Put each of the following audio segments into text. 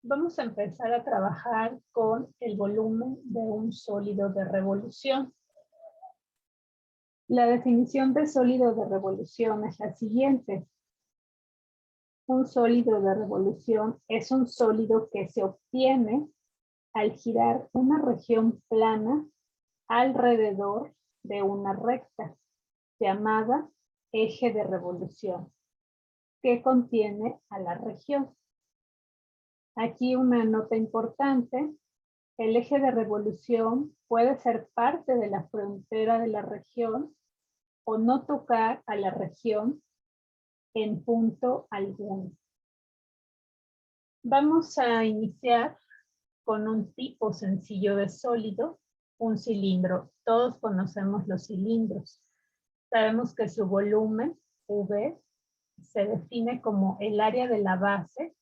Vamos a empezar a trabajar con el volumen de un sólido de revolución. La definición de sólido de revolución es la siguiente. Un sólido de revolución es un sólido que se obtiene al girar una región plana alrededor de una recta, llamada eje de revolución, que contiene a la región. Aquí una nota importante. El eje de revolución puede ser parte de la frontera de la región o no tocar a la región en punto alguno. Vamos a iniciar con un tipo sencillo de sólido, un cilindro. Todos conocemos los cilindros. Sabemos que su volumen, V, se define como el área de la base,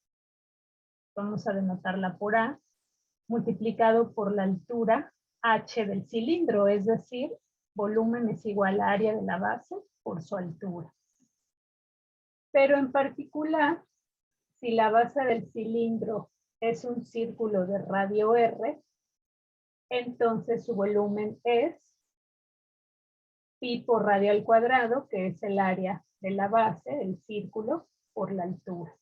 vamos a denotarla por A, multiplicado por la altura h del cilindro, es decir, volumen es igual a área de la base por su altura. Pero en particular, si la base del cilindro es un círculo de radio r, entonces su volumen es pi por radio al cuadrado, que es el área de la base del círculo por la altura.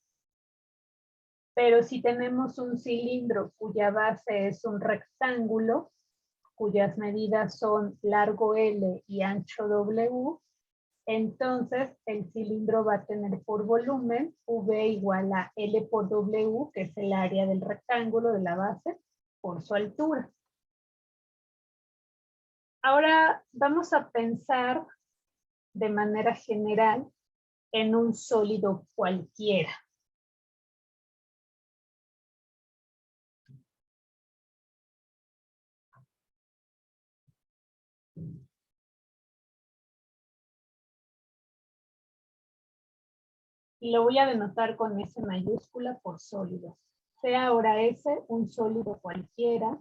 Pero si tenemos un cilindro cuya base es un rectángulo, cuyas medidas son largo L y ancho W, entonces el cilindro va a tener por volumen V igual a L por W, que es el área del rectángulo de la base, por su altura. Ahora vamos a pensar de manera general en un sólido cualquiera. Y lo voy a denotar con S mayúscula por sólido. Sea ahora S un sólido cualquiera.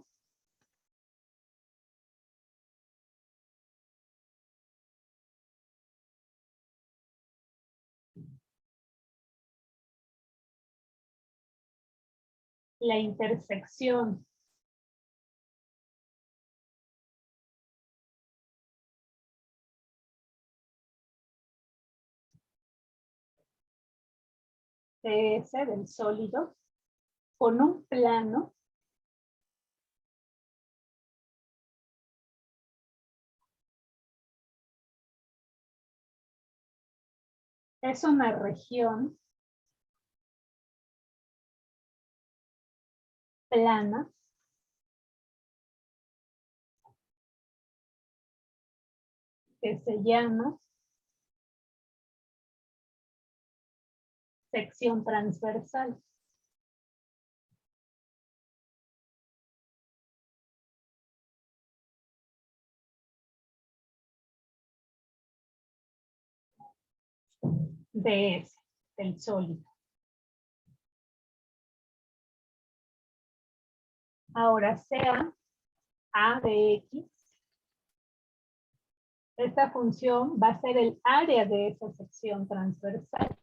La intersección de S del sólido con un plano es una región plana que se llama sección transversal. De S, del sólido. Ahora sea A de X, esta función va a ser el área de esa sección transversal.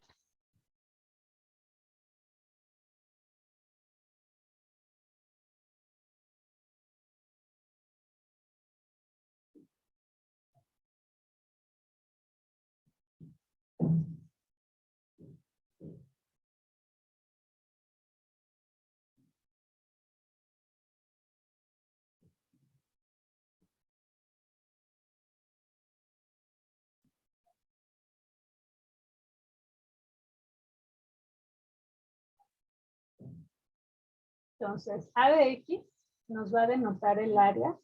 Entonces, A de X nos va a denotar el área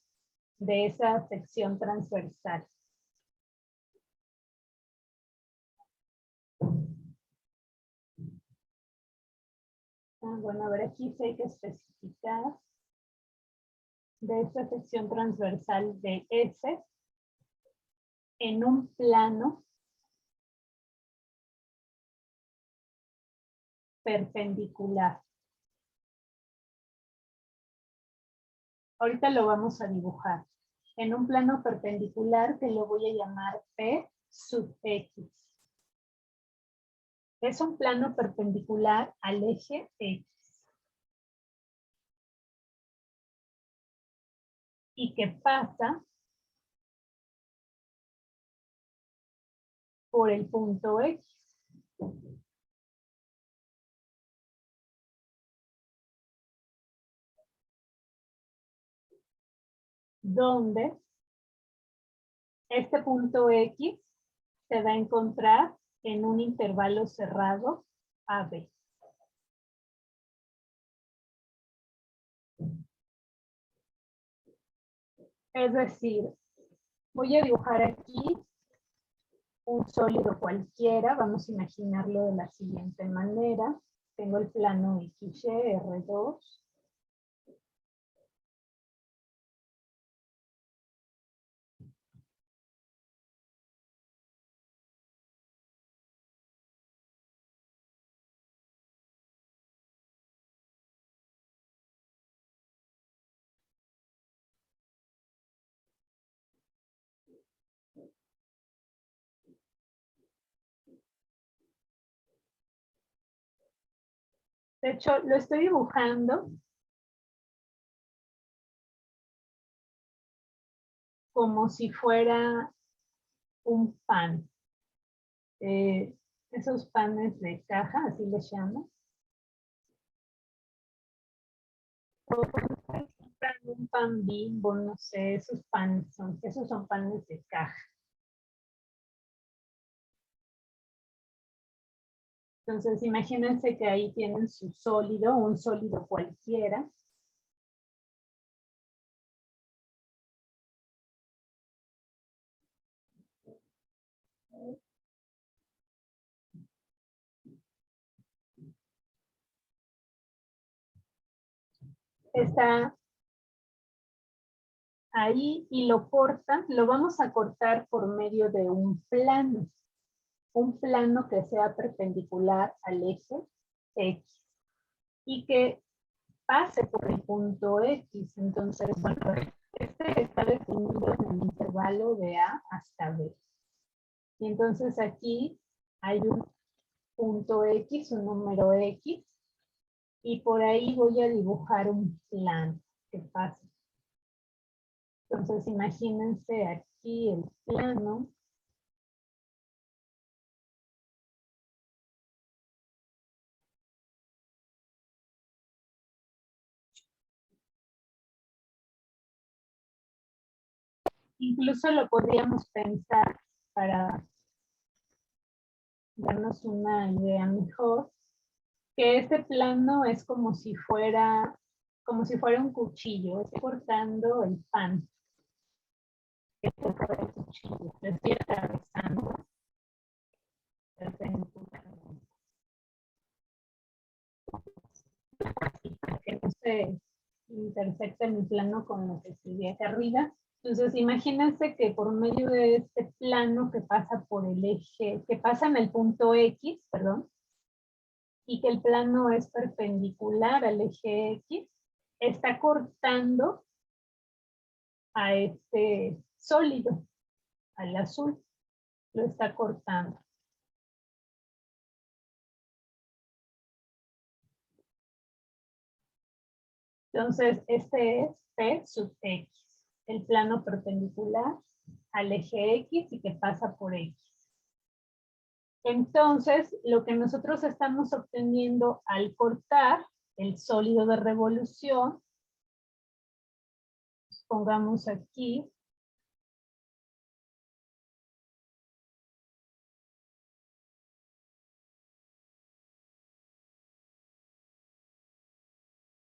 de esa sección transversal. Bueno, a ver, aquí sí hay que especificar de esta sección transversal de S en un plano perpendicular. Ahorita lo vamos a dibujar. En un plano perpendicular que lo voy a llamar P sub X. Es un plano perpendicular al eje X. y que pasa por el punto X. Donde este punto X se va a encontrar en un intervalo cerrado AB. Es decir, voy a dibujar aquí un sólido cualquiera. Vamos a imaginarlo de la siguiente manera. Tengo el plano XY, R2. De hecho, lo estoy dibujando como si fuera un pan. Esos panes de caja, así les llaman. Un pan Bimbo, no sé, esos son panes de caja. Entonces, imagínense que ahí tienen su sólido, un sólido cualquiera. Está ahí y lo cortan, lo vamos a cortar por medio de un plano que sea perpendicular al eje X y que pase por el punto X. Entonces, bueno, este está definido en el intervalo de A hasta B. Y entonces aquí hay un punto X, un número X, y por ahí voy a dibujar un plano que pase. Entonces imagínense aquí el plano. Incluso lo podríamos pensar para darnos una idea mejor, que este plano es como si fuera un cuchillo. Estoy cortando el pan. El cuchillo. Lo estoy atravesando perpendicularmente. Para que no se intersecte mi plano con lo que sigue acá arriba. Entonces, imagínense que por medio de este plano que pasa por el eje, que pasa en el punto X, perdón, y que el plano es perpendicular al eje X, está cortando a este sólido, al azul, lo está cortando. Entonces, este es P sub X, el plano perpendicular al eje X y que pasa por X. Entonces, lo que nosotros estamos obteniendo al cortar el sólido de revolución, pongamos aquí,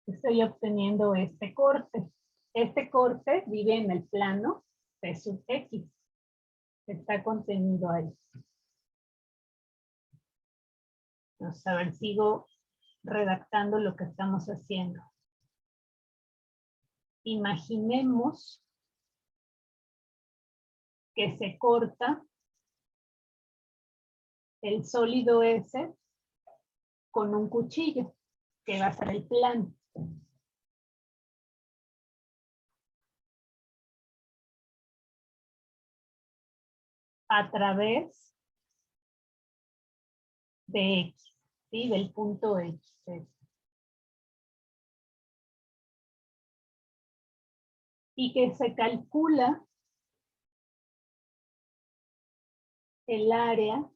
estoy obteniendo este corte. Este corte vive en el plano P sub X, que está contenido ahí. Vamos a ver, sigo redactando lo que estamos haciendo. Imaginemos que se corta el sólido S con un cuchillo, que va a ser el plano. A través de X, ¿sí? Del punto X. y que se calcula el área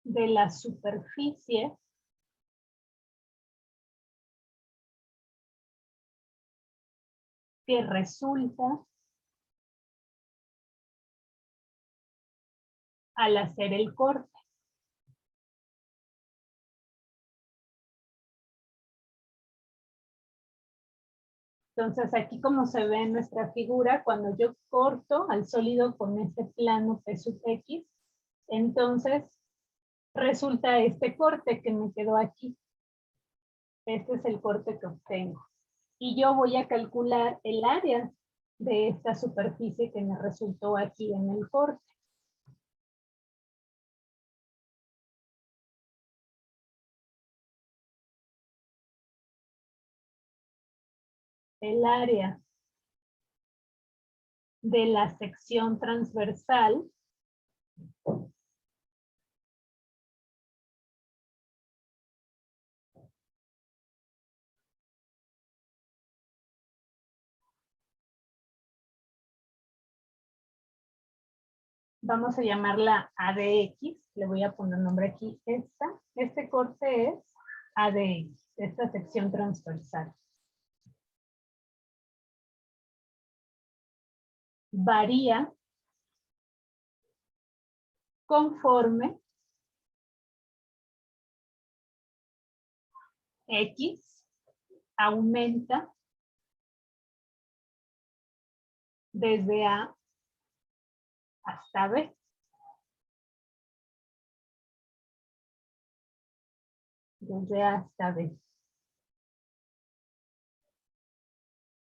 de la superficie que resulta al hacer el corte. Entonces aquí como se ve en nuestra figura, cuando yo corto al sólido con este plano P sub X, entonces resulta este corte que me quedó aquí. Este es el corte que obtengo. Y yo voy a calcular el área de esta superficie que me resultó aquí en el corte. El área de la sección transversal vamos a llamarla ADX, le voy a poner nombre aquí, este corte es ADX, esta sección transversal. Varía conforme X aumenta desde A hasta B. Desde A hasta B.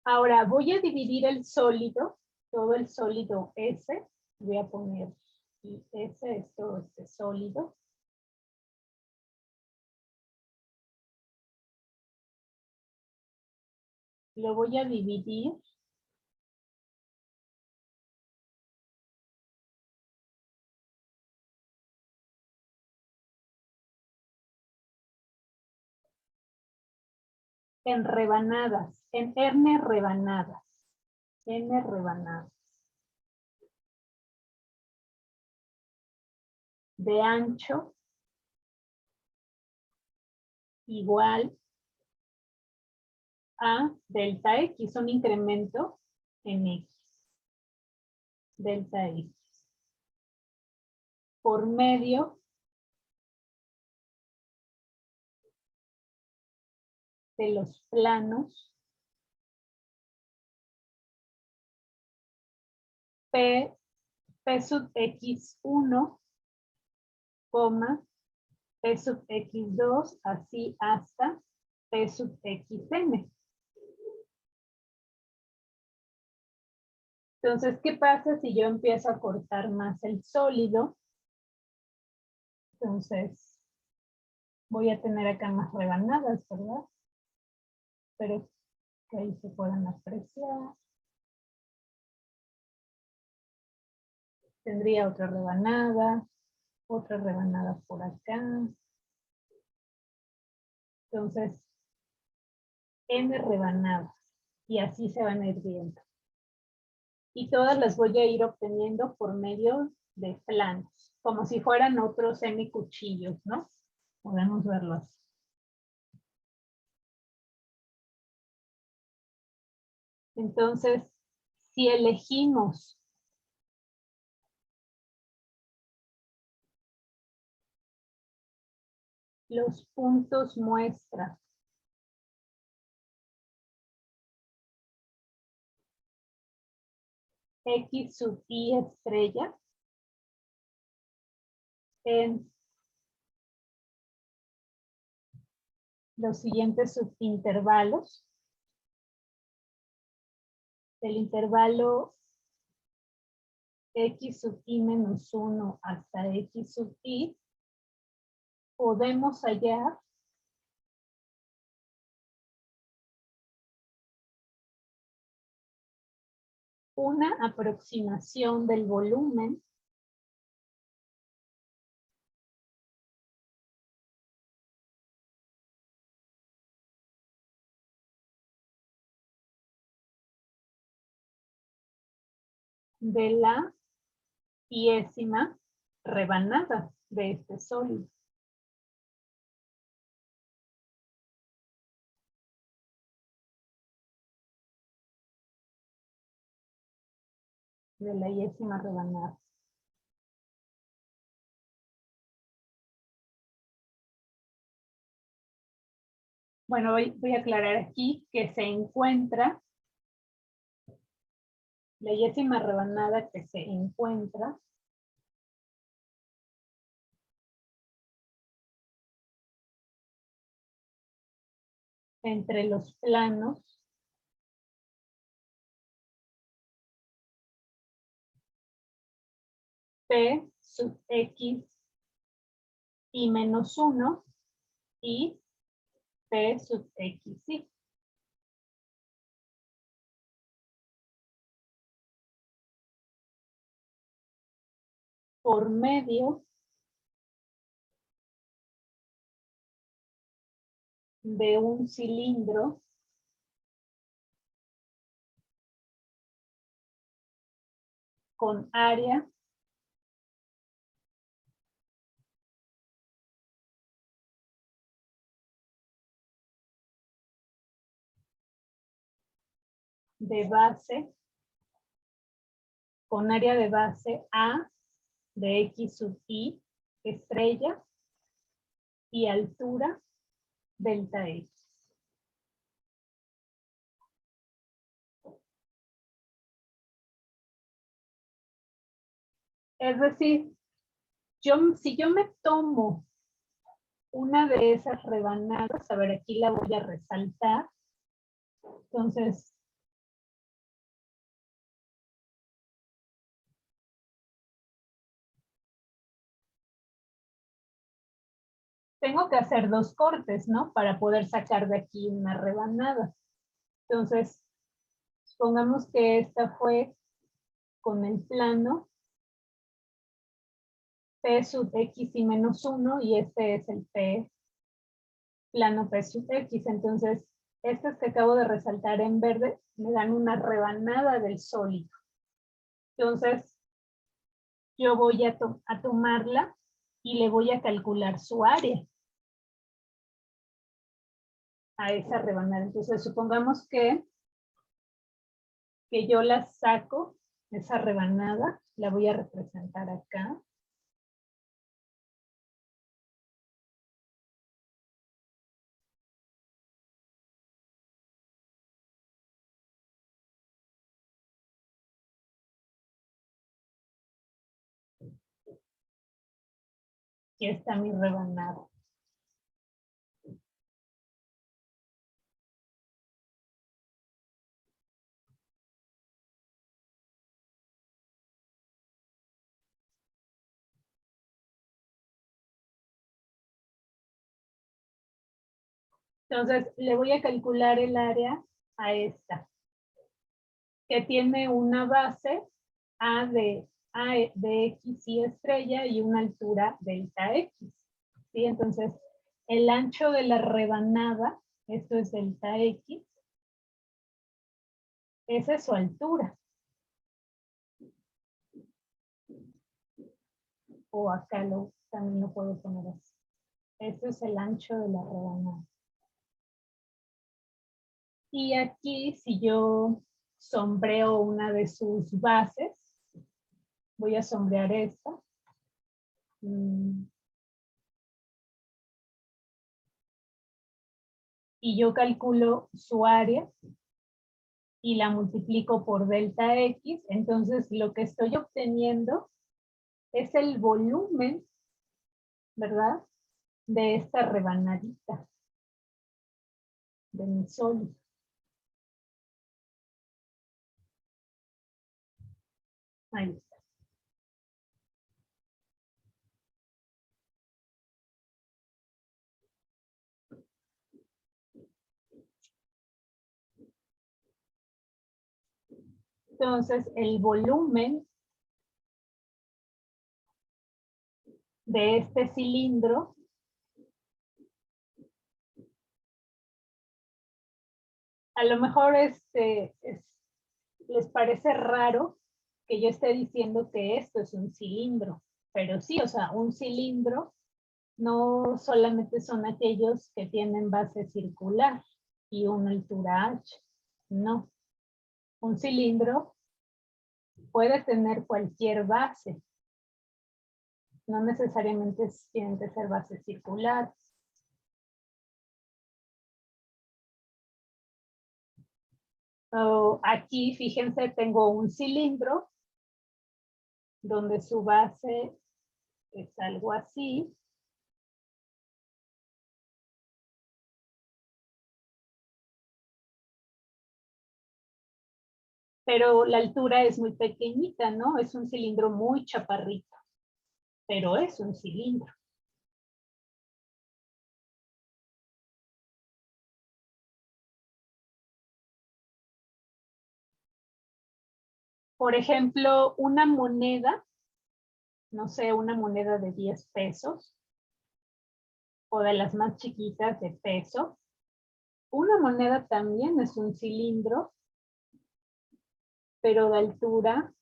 Ahora voy a dividir el sólido, todo el sólido S, voy a poner S, es todo este sólido. Lo voy a dividir en rebanadas, en n rebanadas, n rebanadas. De ancho igual a delta X, un incremento en X. Delta X. Por medio de los planos P sub X1, P sub X2, así hasta P sub XN. Entonces, ¿qué pasa si yo empiezo a cortar más el sólido? Entonces, voy a tener acá más rebanadas, ¿verdad? Pero que ahí se puedan apreciar. Tendría otra rebanada por acá. Entonces, n rebanadas. Y así se van a ir viendo. Y todas las voy a ir obteniendo por medio de planos, como si fueran otros semicuchillos, ¿no? Podemos verlo así. Entonces, si elegimos los puntos muestra X sub I estrella en los siguientes subintervalos. El intervalo X sub I menos 1 hasta X sub I, podemos hallar una aproximación del volumen de la 10ª rebanada de este sólido. De la 10ª rebanada. Bueno, voy a aclarar aquí que se encuentra la 10ª rebanada que se encuentra entre los planos P sub X y menos 1 y P sub X, sí. Por medio de un cilindro con área de base, con área de base A de X sub Y estrella y altura delta X. Es decir, si yo me tomo una de esas rebanadas, a ver, aquí la voy a resaltar. Entonces, tengo que hacer 2 cortes, ¿no? Para poder sacar de aquí una rebanada. Entonces, supongamos que esta fue con el plano P sub X y menos 1 y este es el P plano P sub X. Entonces, estas que acabo de resaltar en verde me dan una rebanada del sólido. Entonces, yo voy a tomarla y le voy a calcular su área a esa rebanada. Entonces, supongamos que yo la saco, esa rebanada, la voy a representar acá. Aquí está mi rebanada. Entonces, le voy a calcular el área a esta, que tiene una base A de X y estrella y una altura delta X. ¿Sí? Entonces, el ancho de la rebanada, esto es delta X, esa es su altura. O acá también lo puedo poner así. Este es el ancho de la rebanada. Y aquí, si yo sombreo una de sus bases, voy a sombrear esta. Y yo calculo su área y la multiplico por delta X, entonces lo que estoy obteniendo es el volumen, ¿verdad? De esta rebanadita de mi sólido. Ahí está. Entonces, el volumen de este cilindro a lo mejor les parece raro que yo esté diciendo que esto es un cilindro. Pero sí, o sea, un cilindro no solamente son aquellos que tienen base circular y una altura h. No. Un cilindro puede tener cualquier base. No necesariamente tienen que ser bases circulares. Aquí, fíjense, tengo un cilindro donde su base es algo así. Pero la altura es muy pequeñita, ¿no? Es un cilindro muy chaparrito, pero es un cilindro. Por ejemplo, una moneda, no sé, una moneda de 10 pesos, o de las más chiquitas de peso. Una moneda también es un cilindro, pero de altura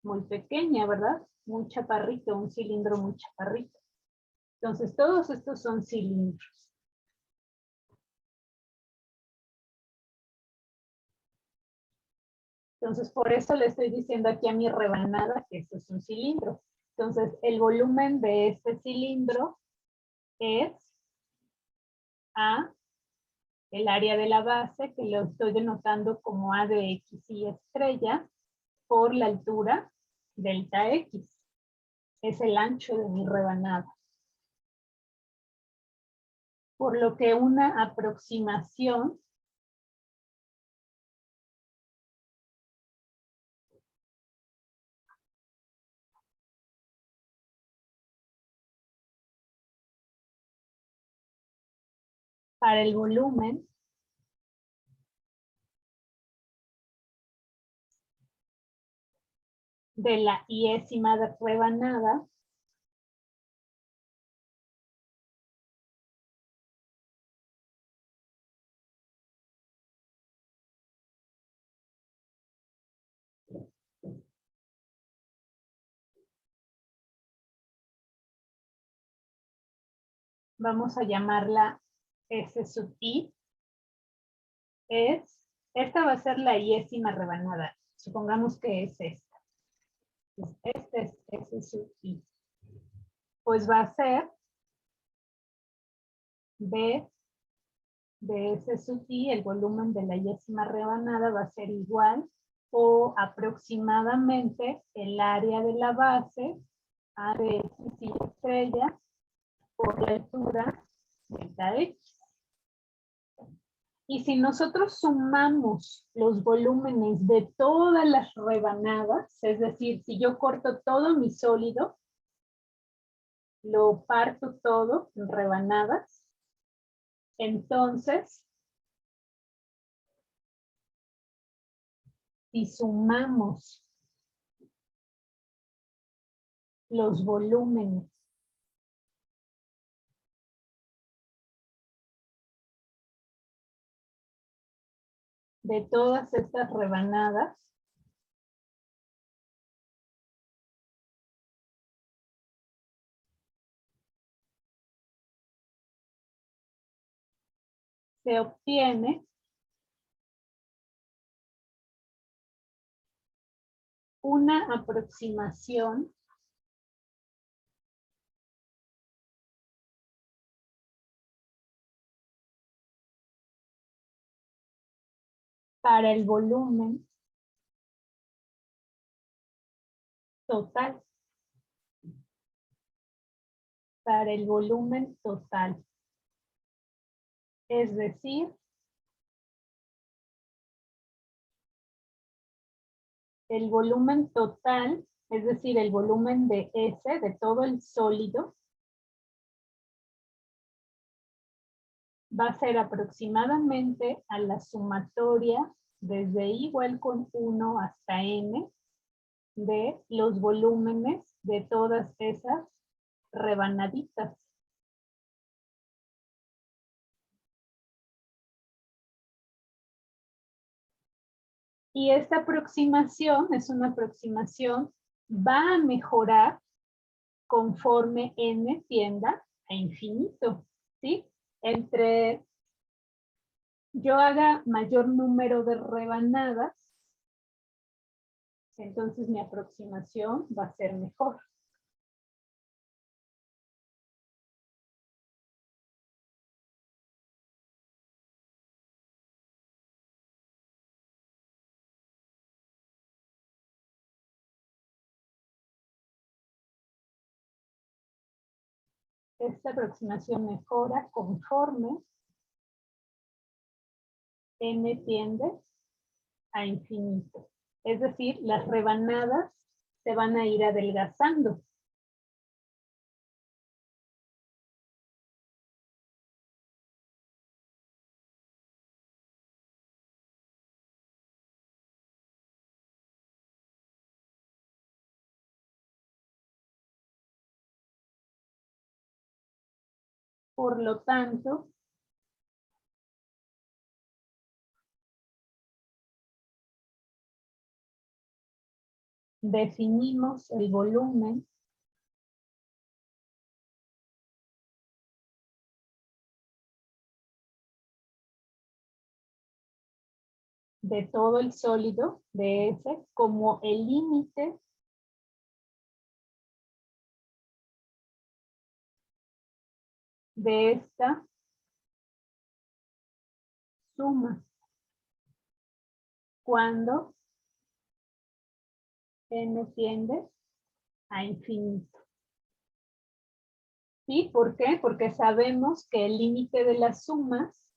muy pequeña, ¿verdad? Muy chaparrito, un cilindro muy chaparrito. Entonces, todos estos son cilindros. Entonces, por eso le estoy diciendo aquí a mi rebanada que esto es un cilindro. Entonces, el volumen de este cilindro es A, el área de la base, que lo estoy denotando como A de X y estrella, por la altura delta X. Es el ancho de mi rebanada. Por lo que una aproximación para el volumen de la iésima rebanada vamos a llamarla S sub I, esta va a ser la iésima rebanada. Supongamos que es esta. Este es S sub I. Pues va a ser B de S sub I, el volumen de la iésima rebanada va a ser igual o aproximadamente el área de la base, A de X y estrella, por la altura delta X. Y si nosotros sumamos los volúmenes de todas las rebanadas, es decir, si yo corto todo mi sólido, lo parto todo en rebanadas, entonces, si sumamos los volúmenes de todas estas rebanadas, se obtiene una aproximación para el volumen total. Para el volumen total. Es decir, el volumen total, es decir, el volumen de S, de todo el sólido, va a ser aproximadamente a la sumatoria desde I igual con 1 hasta N de los volúmenes de todas esas rebanaditas. Y esta aproximación es una aproximación, va a mejorar conforme n tienda a infinito, ¿sí? Entre yo haga mayor número de rebanadas, entonces mi aproximación va a ser mejor. Esta aproximación mejora conforme n tiende a infinito. Es decir, las rebanadas se van a ir adelgazando. Por lo tanto, definimos el volumen de todo el sólido de F como el límite de esta suma cuando n tiende a infinito. ¿Sí? ¿Por qué? Porque sabemos que el límite de las sumas,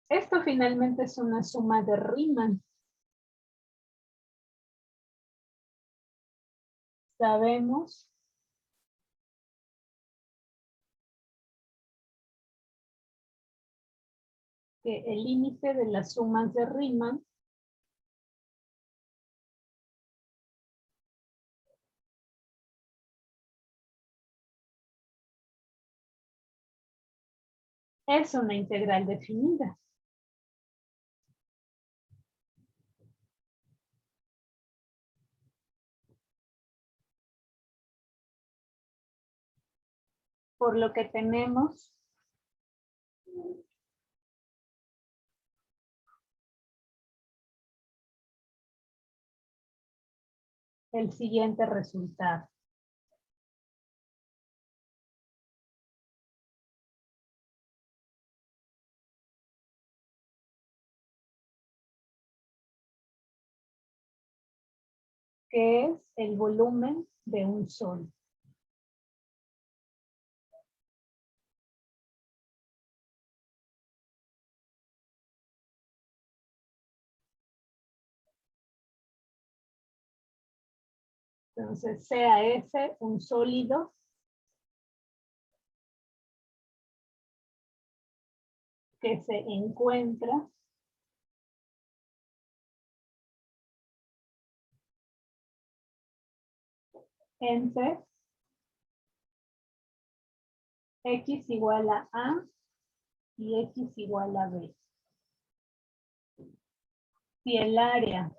esto finalmente es una suma de Riemann. Sabemos que el límite de las sumas de Riemann es una integral definida. Por lo que tenemos el siguiente resultado. Que es el volumen de un sólido. Entonces, sea ese un sólido que se encuentra entre x igual a A y x igual a B. Si el área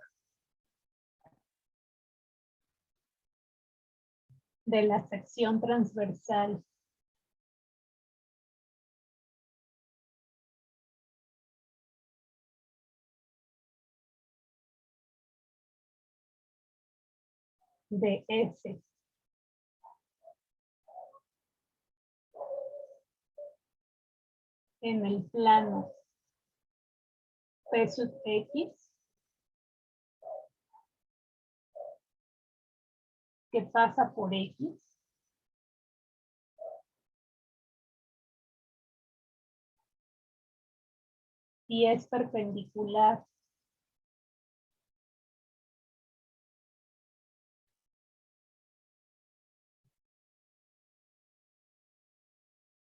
de la sección transversal de S en el plano P sub X, que pasa por X, y es perpendicular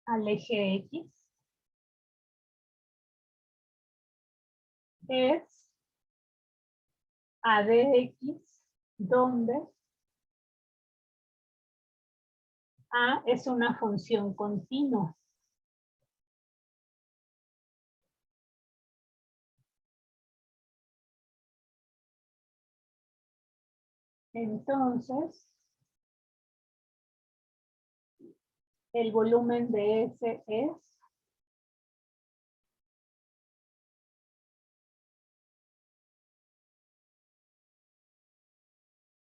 al eje X, es a dx, donde A es una función continua. Entonces, el volumen de S es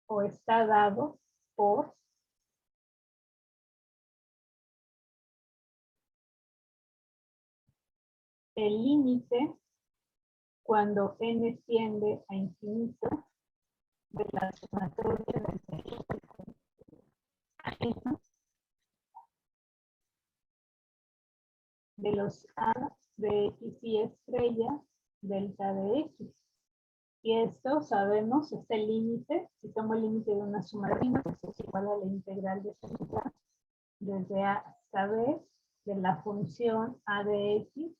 o está dado por el límite cuando n tiende a infinito de la sumatoria de los A de X y estrella delta de X. Y esto sabemos, este límite, si tomo el límite de una suma prima, pues es igual a la integral de delta desde A hasta B de la función A de X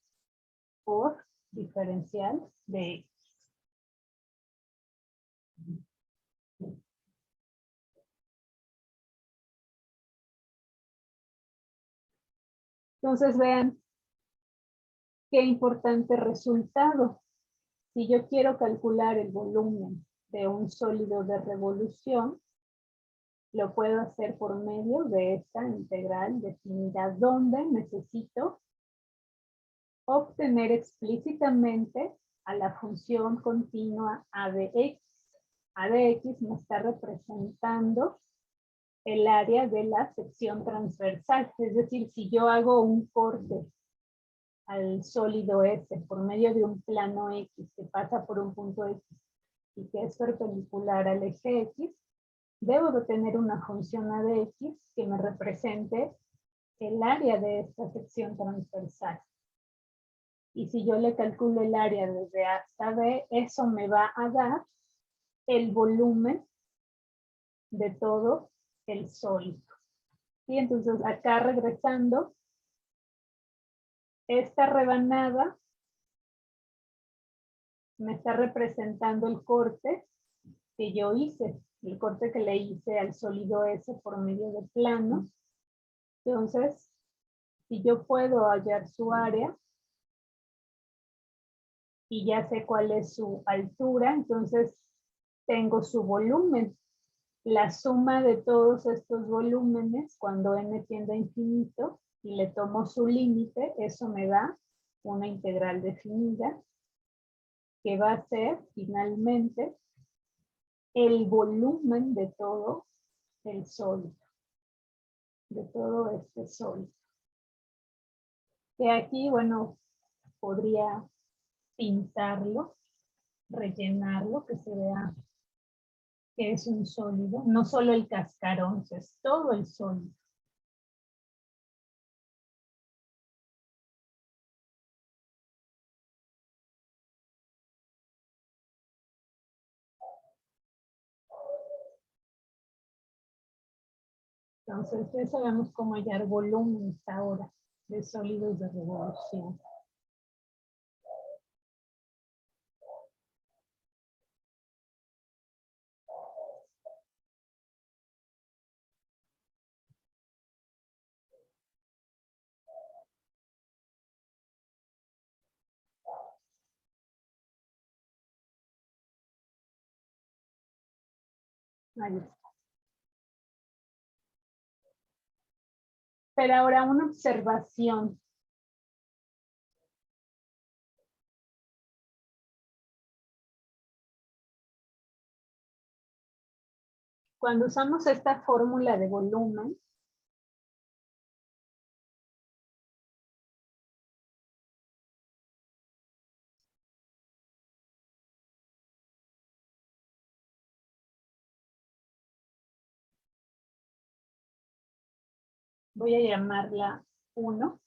por diferencial de X. Entonces vean qué importante resultado. Si yo quiero calcular el volumen de un sólido de revolución, lo puedo hacer por medio de esta integral definida, donde necesito obtener explícitamente a la función continua a de x. A de x me está representando el área de la sección transversal. Es decir, si yo hago un corte al sólido S por medio de un plano X que pasa por un punto X y que es perpendicular al eje X, debo de tener una función A de X que me represente el área de esta sección transversal. Y si yo le calculo el área desde A hasta B, eso me va a dar el volumen de todo el sólido. Y entonces acá regresando, esta rebanada me está representando el corte que yo hice, el corte que le hice al sólido S por medio de planos. Entonces, si yo puedo hallar su área y ya sé cuál es su altura, entonces tengo su volumen. La suma de todos estos volúmenes, cuando n tiende a infinito, y le tomo su límite, eso me da una integral definida, que va a ser finalmente el volumen de todo el sólido, de todo este sólido. Que aquí, bueno, podría pintarlo, rellenarlo, que se vea que es un sólido, no solo el cascarón, es todo el sólido. Entonces, ya sabemos cómo hallar volúmenes ahora de sólidos de revolución. Ahí está. Pero ahora una observación. Cuando usamos esta fórmula de volumen, voy a llamarla 1,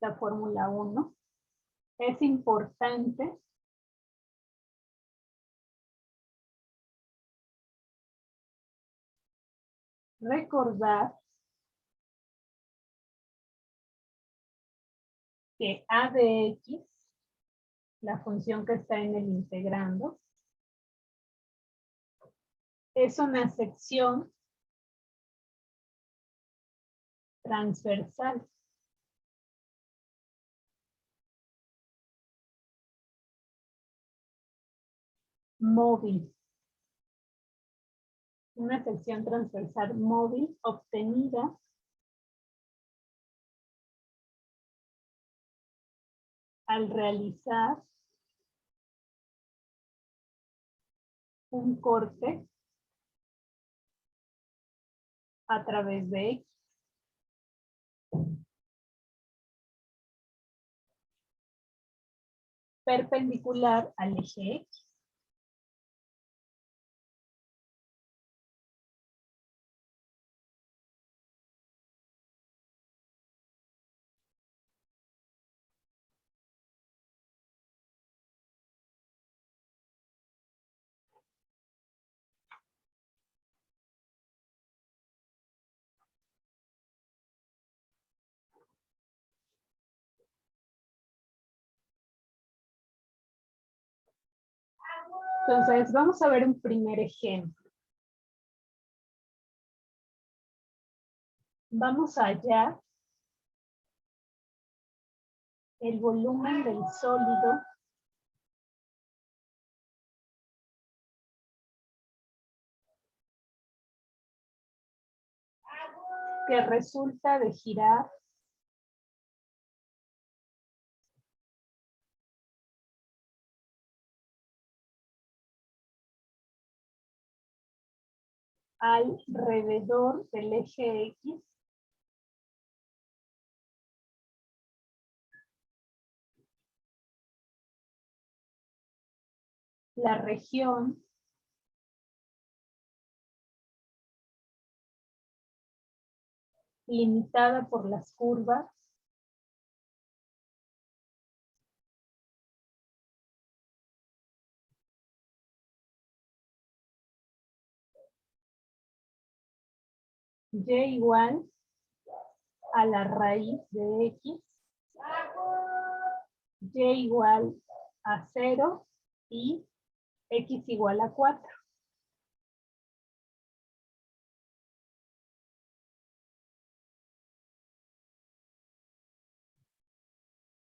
la fórmula 1. Es importante recordar que A de X, la función que está en el integrando, es una sección transversal. Móvil. una sección transversal móvil obtenida al realizar un corte a través de X. Perpendicular al eje X. Entonces, vamos a ver un primer ejemplo. Vamos a hallar el volumen del sólido que resulta de girar alrededor del eje X la región limitada por las curvas y igual a la raíz de X, y igual a 0 y X igual a 4.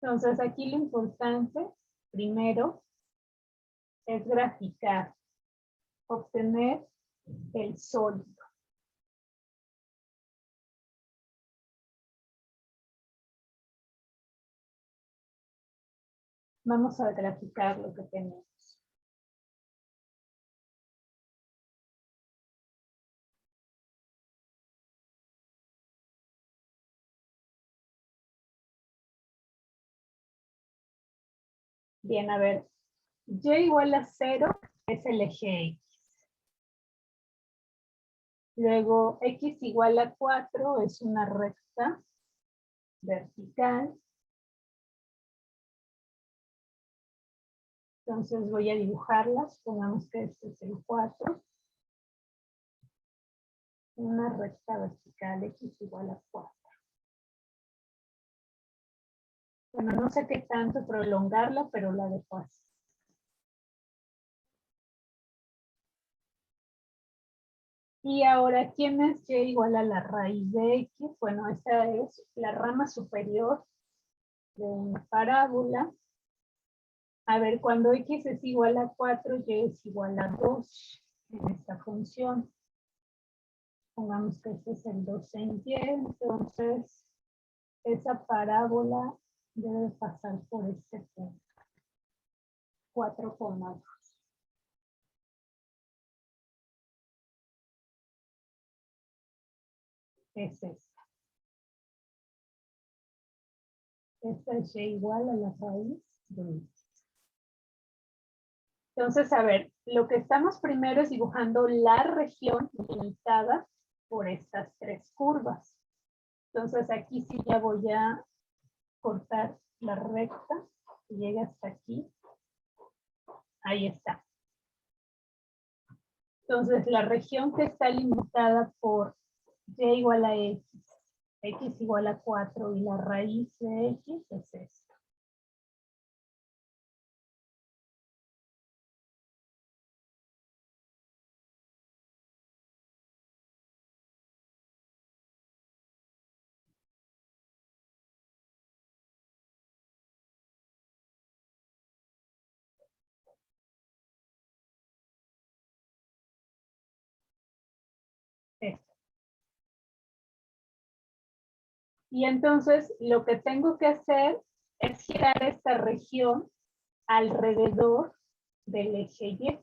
Entonces aquí lo importante, primero, es graficar, obtener el sólido. Vamos a graficar lo que tenemos. Bien, a ver, y igual a 0 es el eje X. Luego X igual a 4 es una recta vertical. Entonces voy a dibujarlas. Pongamos que este es el 4. Una recta vertical X igual a 4. Bueno, no sé qué tanto prolongarla, pero la dejo así. Y ahora, ¿quién es y igual a la raíz de X? Bueno, esta es la rama superior de una parábola. A ver, cuando X es igual a 4, Y es igual a 2 en esta función. Pongamos que este es el 2 en Y, entonces esa parábola debe pasar por este punto. 4,2. Es esta. Esta es Y igual a la raíz de X. Entonces, a ver, lo que estamos primero es dibujando la región limitada por estas tres curvas. Entonces, aquí sí ya voy a cortar la recta que llega hasta aquí. Ahí está. Entonces, la región que está limitada por Y igual a X, X igual a 4 y la raíz de X es esta. Y entonces lo que tengo que hacer es girar esta región alrededor del eje Y.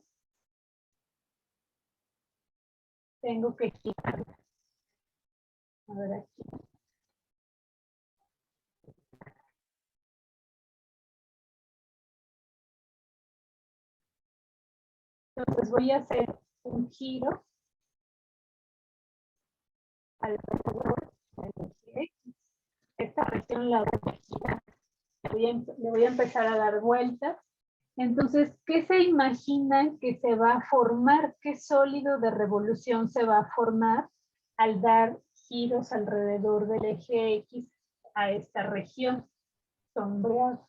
Tengo que girar. A ver aquí. Entonces voy a hacer un giro alrededor del eje X. Esta región la voy a girar. Le voy a empezar a dar vueltas. Entonces, ¿qué se imaginan que se va a formar? ¿Qué sólido de revolución se va a formar al dar giros alrededor del eje X a esta región sombreada?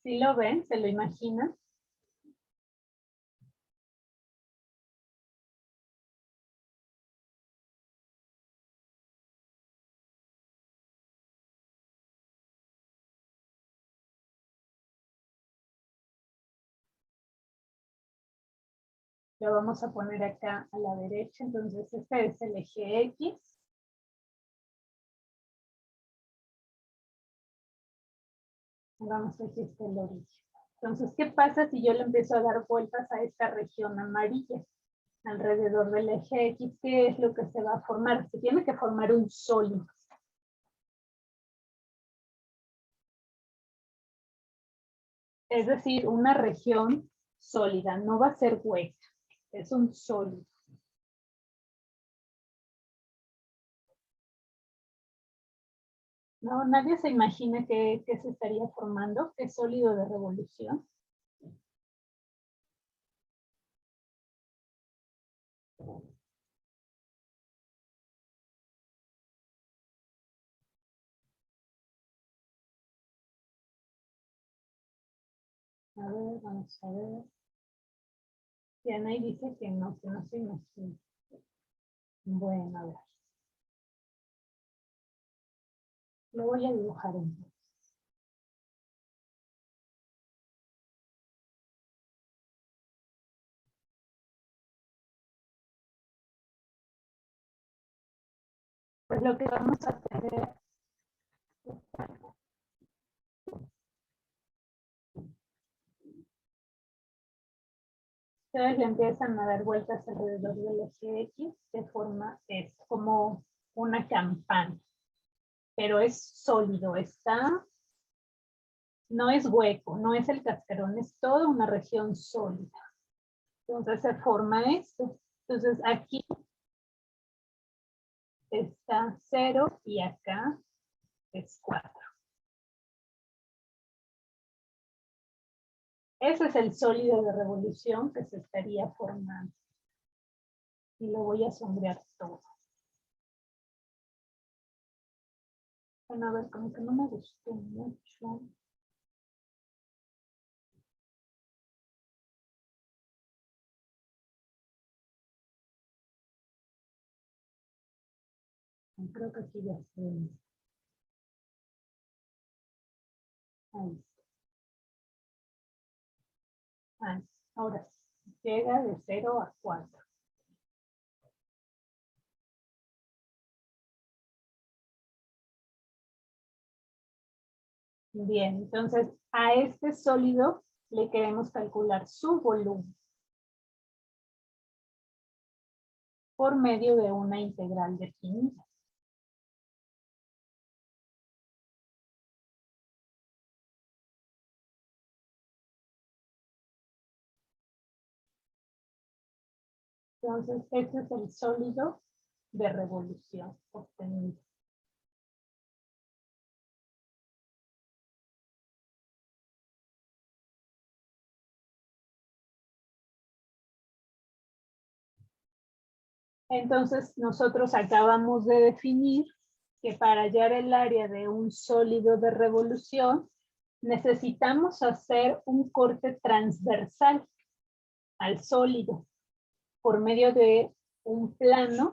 ¿Sí lo ven? ¿Se lo imaginan? Lo vamos a poner acá a la derecha. Entonces, este es el eje X. Vamos a decir que el origen. Entonces, ¿qué pasa si yo le empiezo a dar vueltas a esta región amarilla alrededor del eje X? ¿Qué es lo que se va a formar? Se tiene que formar un sólido. Es decir, una región sólida, no va a ser hueca, es un sólido. No, nadie se imagina qué se estaría formando, qué sólido de revolución. A ver, vamos a ver. Diana ahí dice que no se imagina. Bueno, a ver. Lo voy a dibujar entonces. Pues lo que vamos a hacer, ustedes le empiezan a dar vueltas alrededor del eje X, de forma, es como una campana, pero es sólido, no es hueco, no es el cascarón, es toda una región sólida. Entonces se forma esto. Entonces aquí está 0 y acá es 4. Ese es el sólido de revolución que se estaría formando. Y lo voy a sombrear todo. Bueno, a ver, como que no me gustó mucho. Creo que aquí ya se... Ahí. Ahí. Ahora sí. Llega de 0 a 4. Bien, entonces a este sólido le queremos calcular su volumen por medio de una integral definida. Entonces, este es el sólido de revolución obtenido. Entonces, nosotros acabamos de definir que para hallar el área de un sólido de revolución necesitamos hacer un corte transversal al sólido por medio de un plano,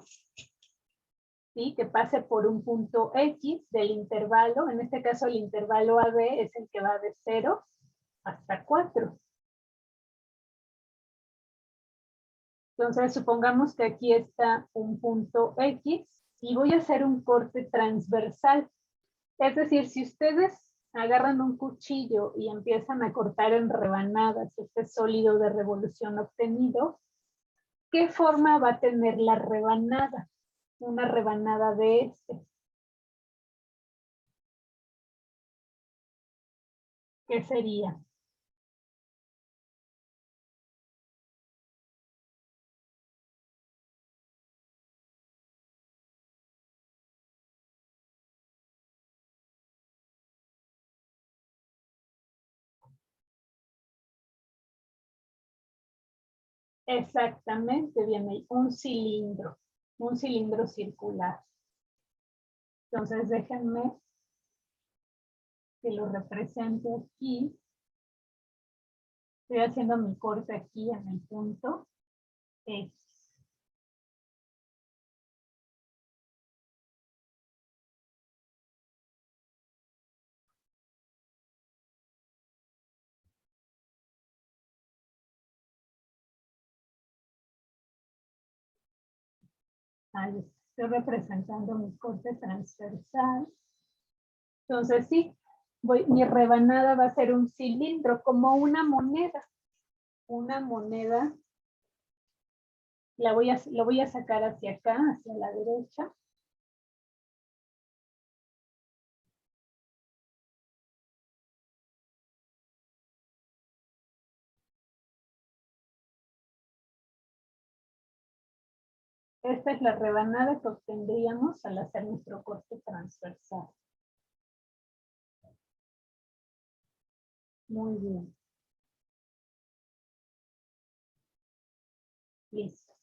¿sí?, que pase por un punto X del intervalo. En este caso el intervalo AB es el que va de 0 hasta 4. Entonces supongamos que aquí está un punto X y voy a hacer un corte transversal. Es decir, si ustedes agarran un cuchillo y empiezan a cortar en rebanadas este sólido de revolución obtenido, ¿qué forma va a tener la rebanada? Una rebanada de este. ¿Qué sería? Exactamente, bien ahí, un cilindro circular. Entonces déjenme que lo represente aquí. Estoy haciendo mi corte aquí en el punto X. Ahí estoy representando mi corte transversal. Entonces sí, mi rebanada va a ser un cilindro, como una moneda. Una moneda, lo voy a sacar hacia acá, hacia la derecha. Esta es la rebanada que obtendríamos al hacer nuestro corte transversal. Muy bien. Listo.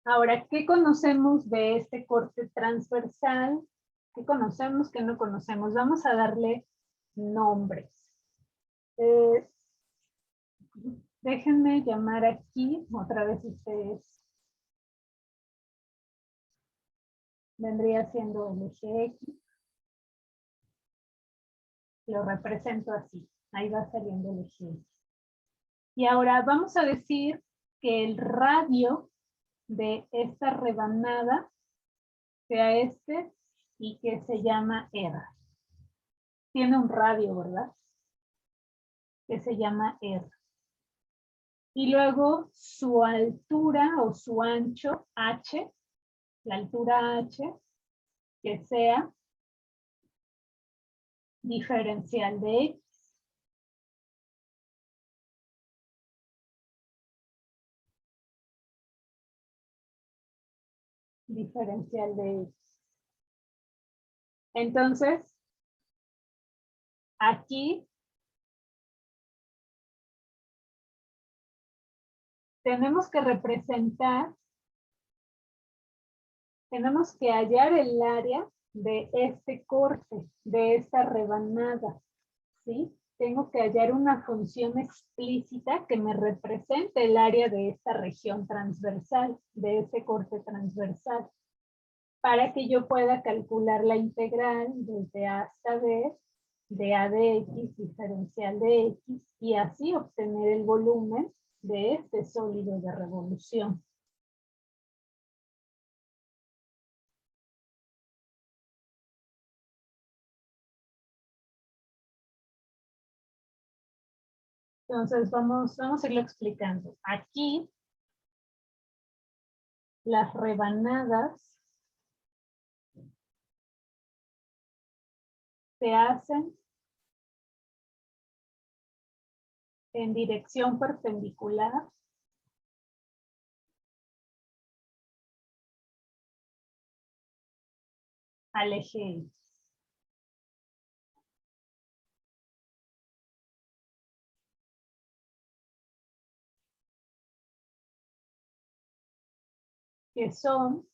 Ahora, ¿qué conocemos de este corte transversal? ¿Qué conocemos, qué no conocemos? Vamos a darle nombres. Déjenme llamar aquí, otra vez ustedes. Vendría siendo el eje X. Lo represento así. Ahí va saliendo el eje X. Y ahora vamos a decir que el radio de esta rebanada sea este y que se llama R. Tiene un radio, ¿verdad? Que se llama R. Y luego su altura o su ancho, H, la altura H, que sea diferencial de X. Diferencial de X. Entonces, aquí tenemos que representar, tenemos que hallar el área de este corte, de esta rebanada, ¿sí? Tengo que hallar una función explícita que me represente el área de esta región transversal, de ese corte transversal, para que yo pueda calcular la integral desde A hasta B de A de X diferencial de X y así obtener el volumen de este sólido de revolución. Entonces vamos a irlo explicando. Aquí las rebanadas se hacen en dirección perpendicular al eje X. Que son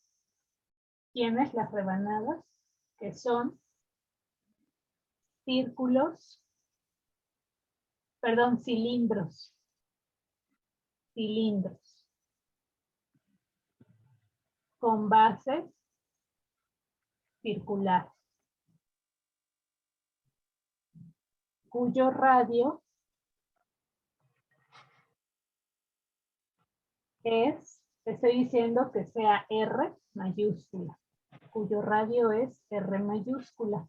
tienes las rebanadas, que son cilindros, con base circular, cuyo radio es, te estoy diciendo que sea R mayúscula, cuyo radio es R mayúscula.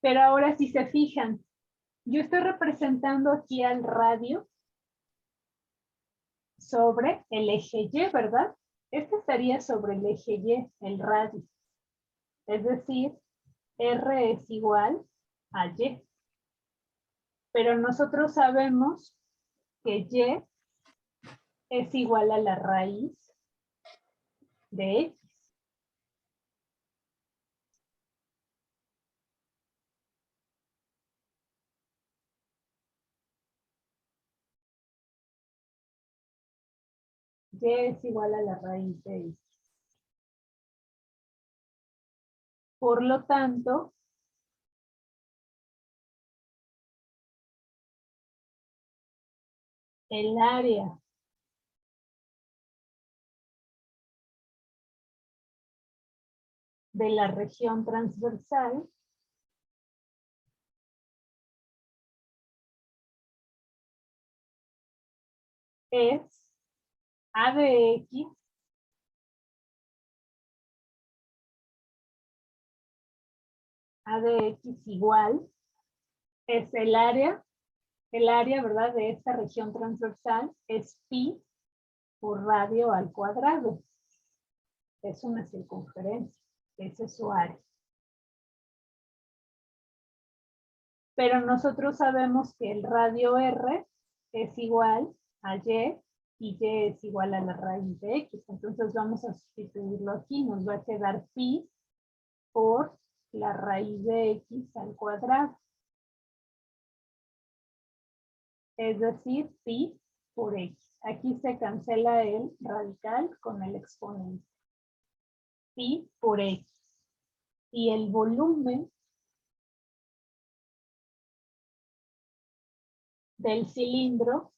Pero ahora si se fijan, yo estoy representando aquí al radio sobre el eje Y, ¿verdad? Este estaría sobre el eje Y, el radio. Es decir, R es igual a Y. Pero nosotros sabemos que Y es igual a la raíz de X. Y es igual a la raíz de X. Por lo tanto, el área de la región transversal es A de X igual, es el área, ¿verdad? De esta región transversal es pi por radio al cuadrado. Es una circunferencia, ese es su área. Pero nosotros sabemos que el radio R es igual a Y y Y es igual a la raíz de X. Entonces vamos a sustituirlo aquí. Nos va a quedar pi por la raíz de X al cuadrado. Es decir, pi por X. Aquí se cancela el radical con el exponente. Pi por X. Y el volumen del cilindro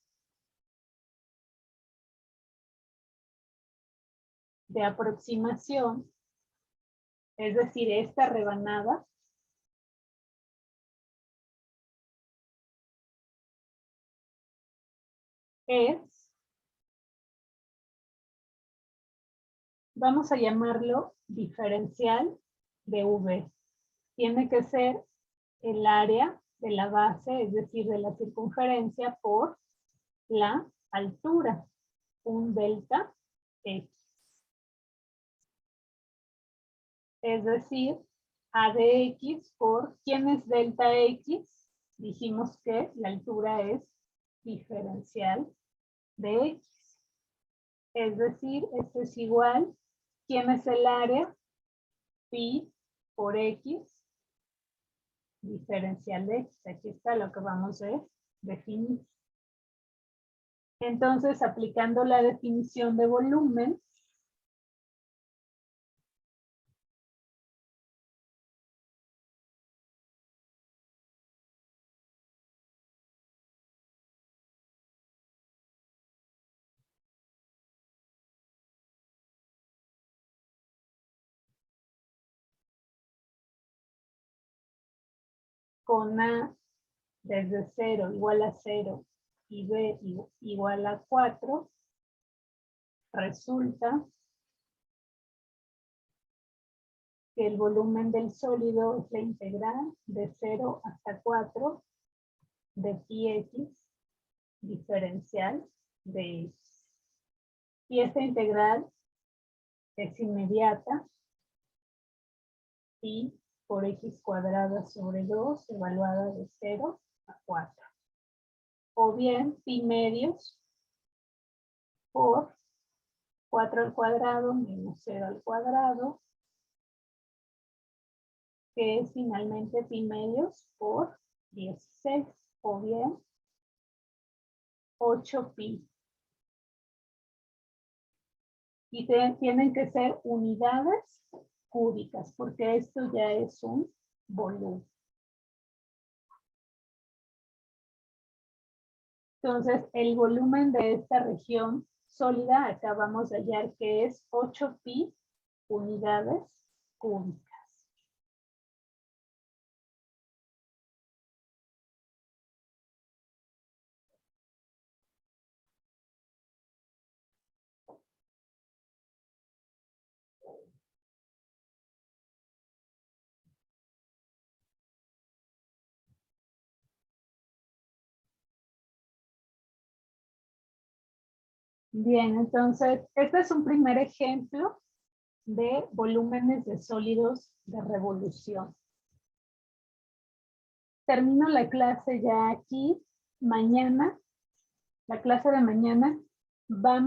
de aproximación, es decir, esta rebanada, es, vamos a llamarlo diferencial de V. Tiene que ser el área de la base, es decir, de la circunferencia por la altura, un delta X. Es decir, A de X por, ¿quién es delta X? Dijimos que la altura es diferencial de X. Es decir, esto es igual, ¿quién es el área? Pi por X, diferencial de X. Aquí está lo que vamos a definir. Entonces, aplicando la definición de volumen, con A desde 0 igual a 0 y B igual a 4, resulta que el volumen del sólido es la integral de 0 hasta 4 de pi x diferencial de x. Y esta integral es inmediata, pi por x cuadrada sobre 2 evaluada de 0 a 4. O bien pi medios por 4 al cuadrado menos 0 al cuadrado, que es finalmente pi medios por 16, o bien 8 pi Y tienen que ser unidades cúbicas, porque esto ya es un volumen. Entonces, el volumen de esta región sólida acabamos de hallar que es 8 pi unidades cúbicas. Bien, entonces, este es un primer ejemplo de volúmenes de sólidos de revolución. Termino la clase ya aquí. Mañana, la clase de mañana, vamos